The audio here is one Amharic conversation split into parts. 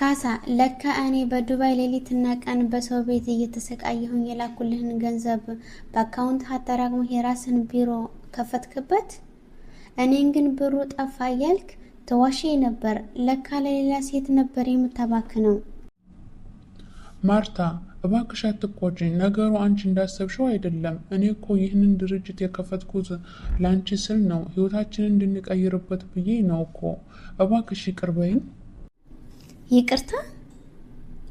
ካሳ ለካ እኔ በዱባይ ሌሊትና ቀን በሰው ቤት እየተሰቃየሁኝ የላኩልህን ገንዘብ በአካውንት አጠራቅመህ የራስን ቢሮ ከፈትክበት። እኔን ግን ብሩ ጠፋ እያልክ ተዋሼ ነበር። ለካ ለሌላ ሴት ነበር የምታባክነው። ማርታ እባክሽ አትቆጪኝ። ነገሩ አንቺ እንዳሰብሽው አይደለም። እኔ እኮ ይህንን ድርጅት የከፈትኩት ላንቺ ስል ነው፣ ህይወታችንን እንድንቀይርበት ብዬ ነው እኮ። እባክሽ ይቅር በይኝ። ይቅርታ?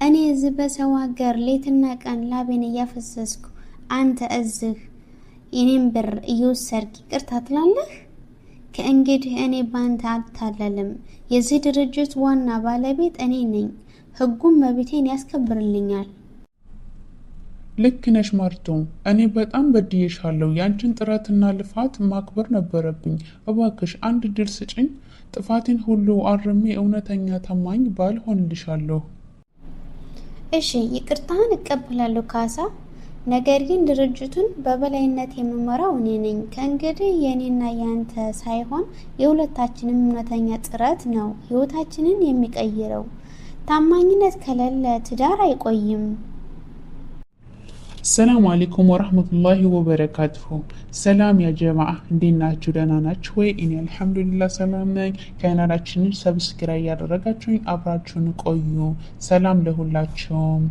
እኔ እዚህ በሰው ሀገር ሌትና ቀን ላቤን እያፈሰስኩ አንተ እዚህ የኔን ብር እየወሰድክ ይቅርታ ትላለህ? ከእንግዲህ እኔ ባንተ አልታለልም። የዚህ ድርጅት ዋና ባለቤት እኔ ነኝ። ህጉም መብቴን ያስከብርልኛል። ልክ ነሽ ማርቶ፣ እኔ በጣም በድዬሻለሁ። ያንቺን ጥረትና ልፋት ማክበር ነበረብኝ። እባክሽ አንድ ድል ስጭኝ። ጥፋቴን ሁሉ አርሜ እውነተኛ ታማኝ ባል ሆንልሻለሁ። እሺ ይቅርታህን እቀበላለሁ ካሳ። ነገር ግን ድርጅቱን በበላይነት የምመራው እኔ ነኝ። ከእንግዲህ የኔና ያንተ ሳይሆን የሁለታችንም እውነተኛ ጥረት ነው ህይወታችንን የሚቀይረው። ታማኝነት ከሌለ ትዳር አይቆይም። ሰላም አለይኩም ወራህመቱላሂ ወበረካቱሁ። ሰላም ያ ጀማዓ፣ እንዴት ናችሁ? ደህና ናችሁ ወይ? እኔ አልሐምዱሊላህ ሰላም ነኝ። ቻናላችንን ሰብስክራይብ ያደረጋችሁኝ አብራችሁን ቆዩ። ሰላም ለሁላችሁም።